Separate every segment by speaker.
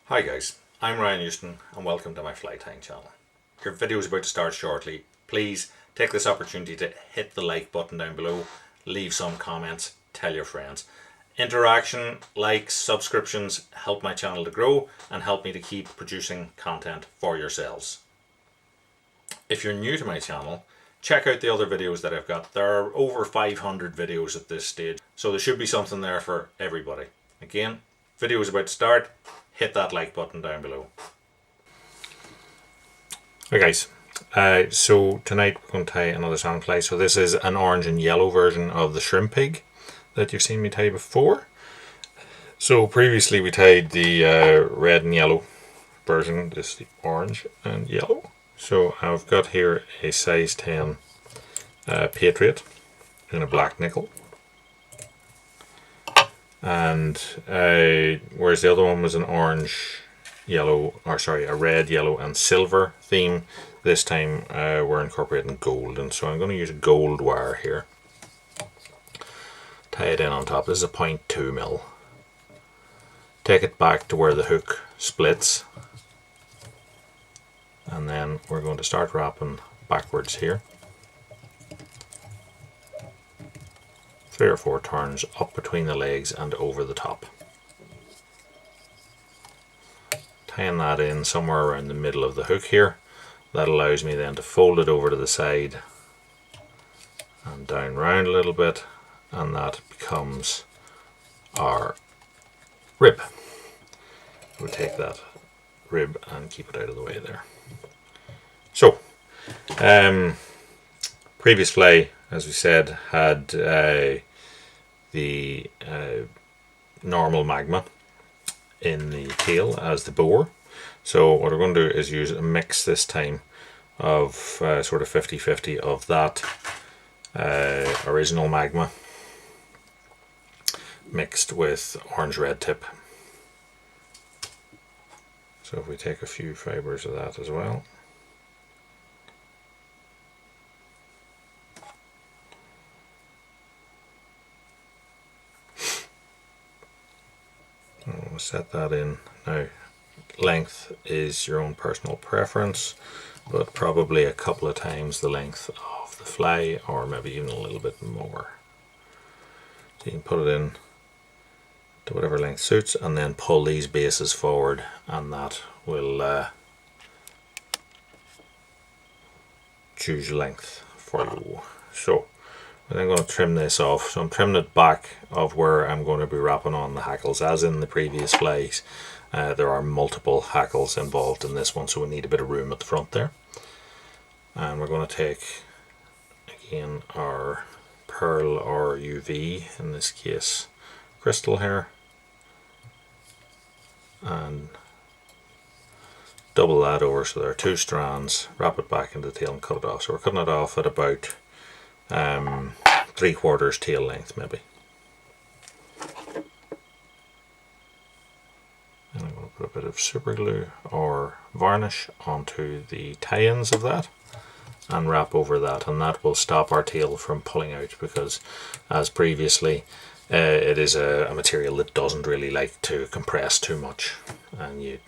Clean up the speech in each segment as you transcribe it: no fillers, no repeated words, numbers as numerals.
Speaker 1: Hi guys, I'm Ryan Houston and welcome to my fly tying channel. Your video is about to start shortly. Please take this opportunity to hit the like button down below, leave some comments, tell your friends. Interaction, likes, subscriptions help my channel to grow and help me to keep producing content for yourselves. If you're new to my channel, check out the other videos that I've got. There are over 500 videos at this stage, so there should be something there for everybody. Again, video is about to start. Hit that like button down below. Hey guys, so tonight we're going to tie another sandfly. So this is an orange and yellow version of the Shrimpig that you've seen me tie before. So previously we tied the red and yellow version. This is the orange and yellow. So I've got here a size 10 Patriot in a black nickel. And whereas the other one was an orange, yellow, or sorry, a red, yellow and silver theme, this time we're incorporating gold, and so I'm going to use a gold wire here. Tie it in on top. This is a 0.2 mil. Take it back to where the hook splits, and then we're going to start wrapping backwards here. 3 or 4 turns up between the legs and over the top. Tying that in somewhere around the middle of the hook here. That allows me then to fold it over to the side and down round a little bit, and that becomes our rib. We'll take that rib and keep it out of the way there. So, previous fly, as we said, had the normal magma in the tail as the bore. So what we're going to do is use a mix this time of sort of 50-50 of that original magma mixed with orange red tip. So if we take a few fibers of that as well. We'll set that in. Now, length is your own personal preference, but probably a couple of times the length of the fly, or maybe even a little bit more. So you can put it in to whatever length suits, and then pull these bases forward, and that will choose length for you. So I'm then going to trim this off. So I'm trimming it back of where I'm going to be wrapping on the hackles. As in the previous flies, there are multiple hackles involved in this one, so we need a bit of room at the front there. And we're going to take, again, our pearl or UV, in this case crystal here, and double that over so there are 2 strands, wrap it back into the tail and cut it off. So we're cutting it off at about 3/4 tail length maybe. And I'm going to put a bit of super glue or varnish onto the tie-ins of that and wrap over that, and that will stop our tail from pulling out, because as previously it is a material that doesn't really like to compress too much, and you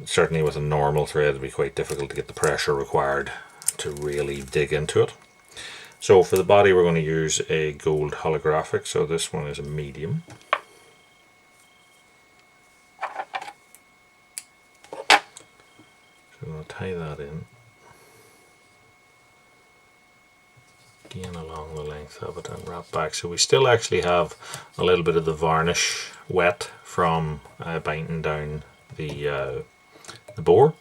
Speaker 1: certainly with a normal thread it'd be quite difficult to get the pressure required to really dig into it. So for the body we're going to use a gold holographic, so this one is a medium. So I'm going to tie that in, again along the length of it, and wrap back. So we still actually have a little bit of the varnish wet from binding down the bore.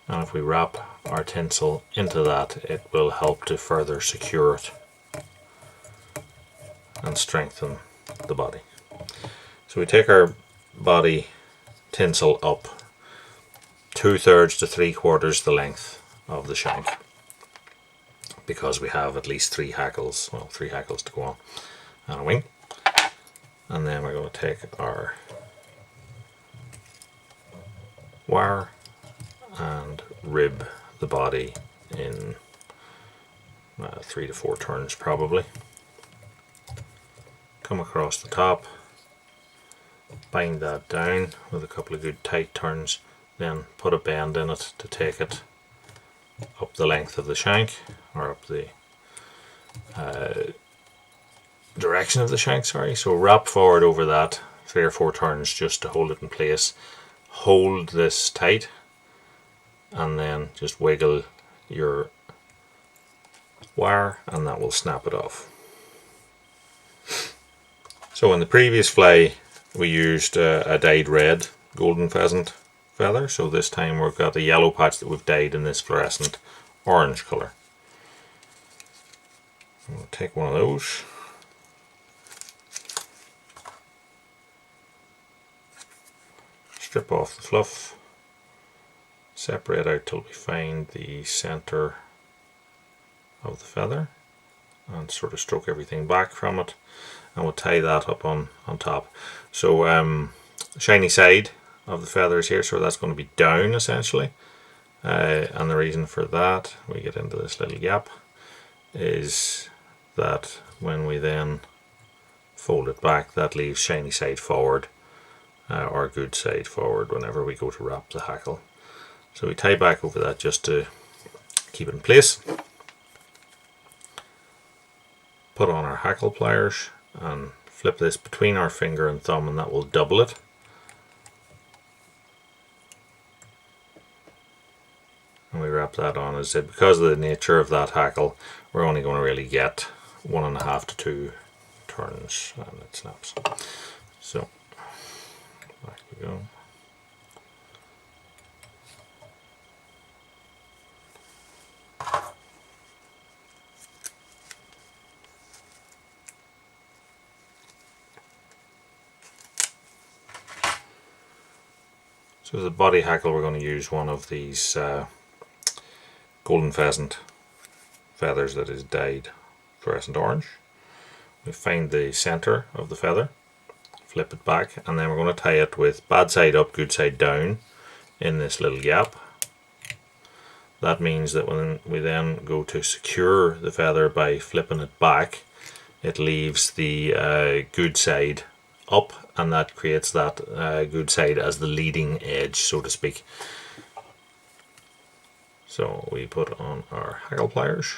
Speaker 1: And if we wrap our tinsel into that, it will help to further secure it and strengthen the body. So we take our body tinsel up 2/3 to 3/4 the length of the shank, because we have at least 3 hackles, well 3 hackles to go on, and a wing. And then we're going to take our wire and rib the body in 3 to 4 turns probably. Come across the top, bind that down with a couple of good tight turns, then put a bend in it to take it up the length of the shank, or up the direction of the shank, sorry. So wrap forward over that 3 or 4 turns just to hold it in place. Hold this tight and then just wiggle your wire and that will snap it off. So in the previous fly we used a dyed red golden pheasant feather, so this time we've got a yellow patch that we've dyed in this fluorescent orange colour. We'll take one of those, strip off the fluff, separate out till we find the centre of the feather and sort of stroke everything back from it, and we'll tie that up on top. So shiny side of the feathers here, so that's going to be down essentially, and the reason for that, we get into this little gap, is that when we then fold it back, that leaves shiny side forward, or good side forward whenever we go to wrap the hackle. So we tie back over that just to keep it in place. Put on our hackle pliers and flip this between our finger and thumb, and that will double it. And we wrap that on. As I said, because of the nature of that hackle, we're only going to really get 1.5 to 2 turns and it snaps. So back we go. So the body hackle, we're going to use one of these golden pheasant feathers that is dyed fluorescent orange. We find the centre of the feather, flip it back, and then we're going to tie it with bad side up, good side down in this little gap. That means that when we then go to secure the feather by flipping it back, it leaves the good side up, and that creates that good side as the leading edge, so to speak. So we put on our hackle pliers,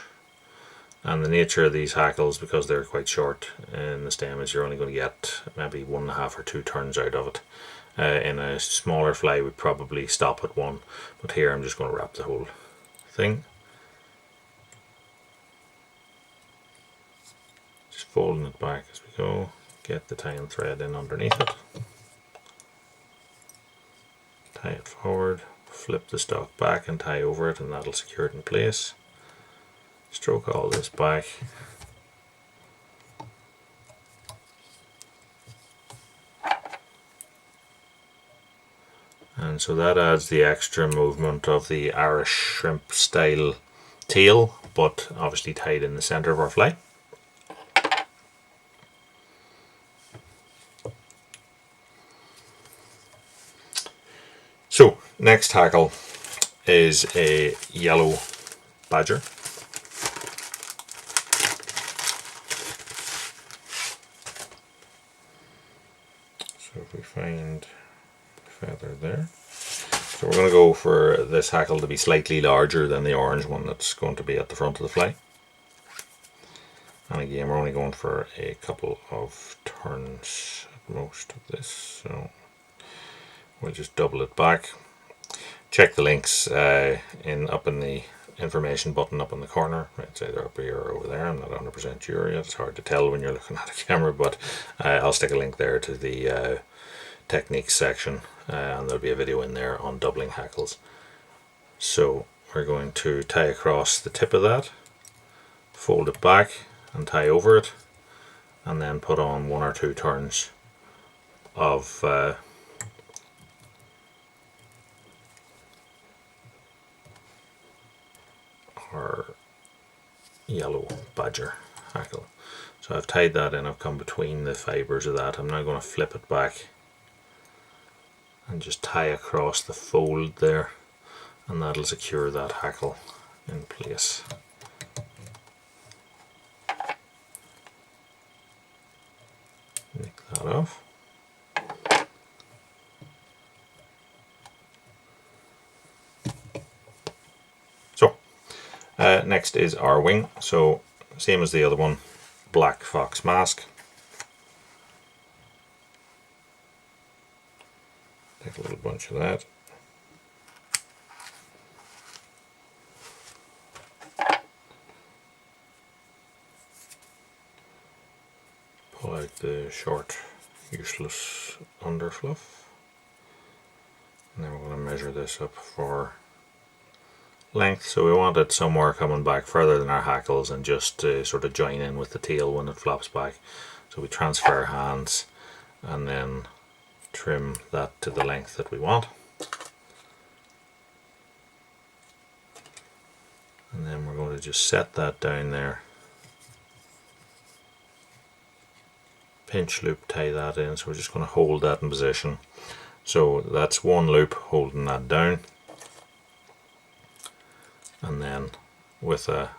Speaker 1: and the nature of these hackles, because they're quite short in the stem, is you're only going to get maybe 1.5 or 2 turns out of it. In a smaller fly we'd probably stop at 1, but here I'm just going to wrap the whole thing. Just folding it back as we go. Get the tying thread in underneath it, tie it forward, flip the stock back and tie over it, and that'll secure it in place. Stroke all this back, and so that adds the extra movement of the Irish shrimp style tail, but obviously tied in the centre of our fly. So next hackle is a yellow badger. So if we find the feather there, so we're going to go for this hackle to be slightly larger than the orange one that's going to be at the front of the fly. And again, we're only going for a couple of turns at most of this, so we'll just double it back. Check the links up in the information button up in the corner. It's either up here or over there. I'm not 100% sure yet. It's hard to tell when you're looking at a camera, but I'll stick a link there to the techniques section, and there'll be a video in there on doubling hackles. So we're going to tie across the tip of that, fold it back and tie over it, and then put on 1 or 2 turns of our yellow badger hackle. So I've tied that in, I've come between the fibres of that. I'm now going to flip it back and just tie across the fold there, and that'll secure that hackle in place. Nick that off. Next is our wing, so same as the other one, black fox mask. Take a little bunch of that. Pull out the short, useless underfluff. And then we're going to measure this up for length. So we want it somewhere coming back further than our hackles and just to sort of join in with the tail when it flops back. So we transfer hands and then trim that to the length that we want. And then we're going to just set that down there. Pinch loop, tie that in, so we're just going to hold that in position. So that's one loop holding that down. And then with a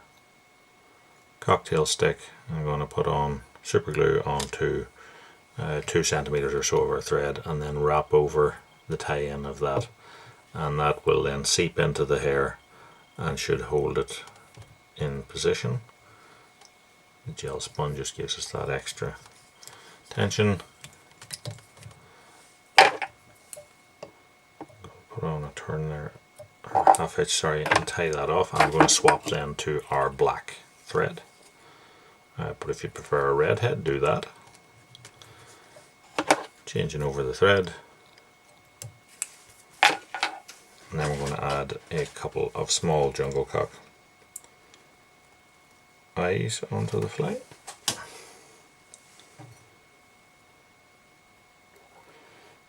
Speaker 1: cocktail stick I'm going to put on super glue onto 2 centimeters or so of our thread and then wrap over the tie-in of that, and that will then seep into the hair and should hold it in position. The gel sponge just gives us that extra tension. Put on a turn there, or half hitch, sorry, and tie that off. I'm going to swap then to our black thread. But if you prefer a red head, do that. Changing over the thread. And then we're going to add a couple of small jungle cock eyes onto the fly.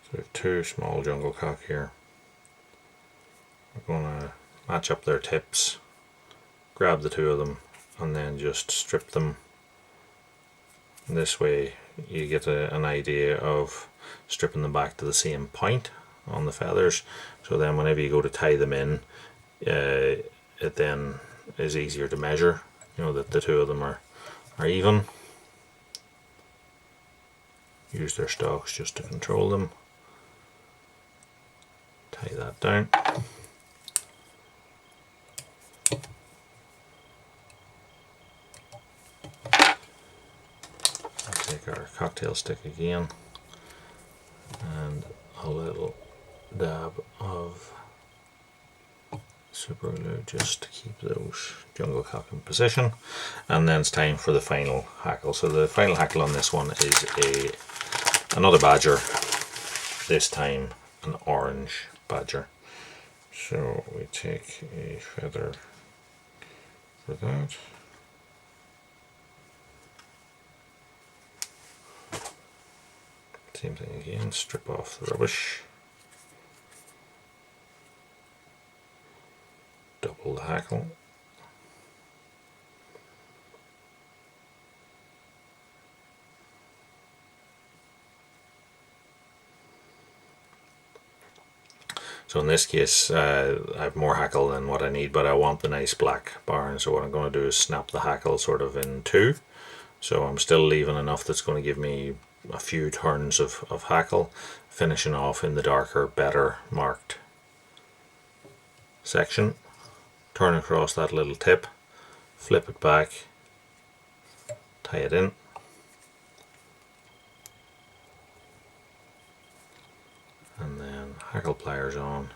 Speaker 1: So we have 2 small jungle cock here. We're going to match up their tips, grab the 2 of them, and then just strip them. This way you get an idea of stripping them back to the same point on the feathers, so then whenever you go to tie them in, it then is easier to measure, you know, that the 2 of them are even. Use their stalks just to control them. Tie that down. Take our cocktail stick again and a little dab of super glue just to keep those jungle cock in position, and then it's time for the final hackle. So the final hackle on this one is another badger, this time an orange badger. So we take a feather for that. Same thing again, strip off the rubbish, double the hackle, so in this case I have more hackle than what I need, but I want the nice black barn, so what I'm going to do is snap the hackle sort of in 2, so I'm still leaving enough that's going to give me a few turns of hackle, finishing off in the darker, better marked section. Turn across that little tip, flip it back, tie it in, and then hackle pliers on,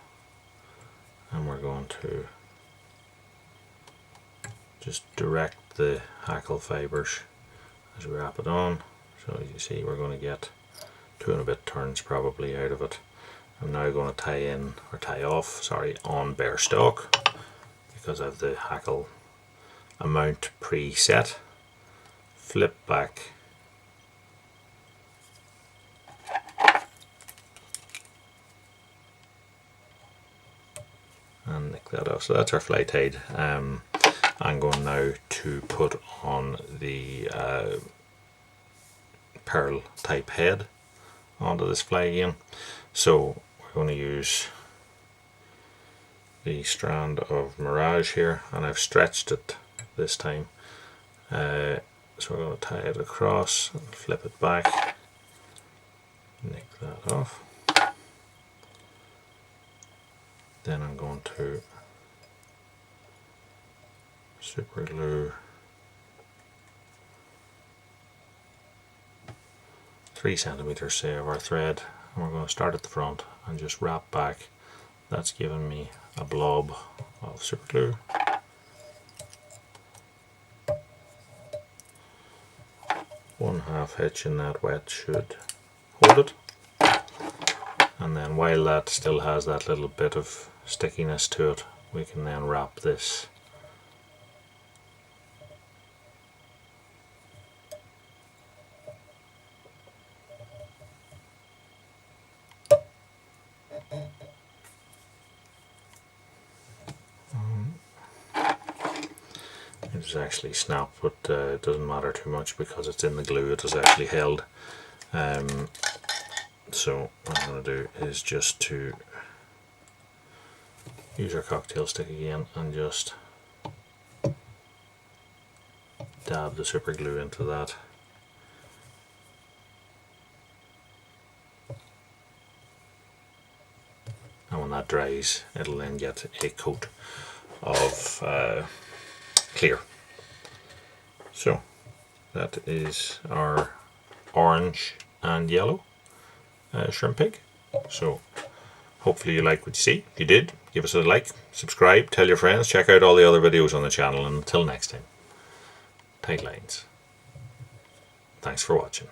Speaker 1: and we're going to just direct the hackle fibers as we wrap it on. So as you see, we're going to get 2 and a bit turns probably out of it. I'm now going to tie in, or tie off, sorry, on bare stock, because I have the hackle amount preset. Flip back, and nick that off. So that's our fly tied. I'm going now to put on the pearl type head onto this fly again. So we're going to use the strand of Mirage here, and I've stretched it this time. So we're going to tie it across and flip it back, nick that off. Then I'm going to super glue 3 centimeters say of our thread, and we're going to start at the front and just wrap back. That's given me a blob of super glue. One half hitch in that wet should hold it, and then while that still has that little bit of stickiness to it, we can then wrap this It's actually snapped, but it doesn't matter too much because it's in the glue. It is actually held. So what I'm going to do is just to use our cocktail stick again and just dab the super glue into that. And when that dries, it'll then get a coat of clear. So that is our orange and yellow Shrimpig. So hopefully you like what you see. If you did, give us a like, subscribe, tell your friends, check out all the other videos on the channel, and until next time, tight lines. Thanks for watching.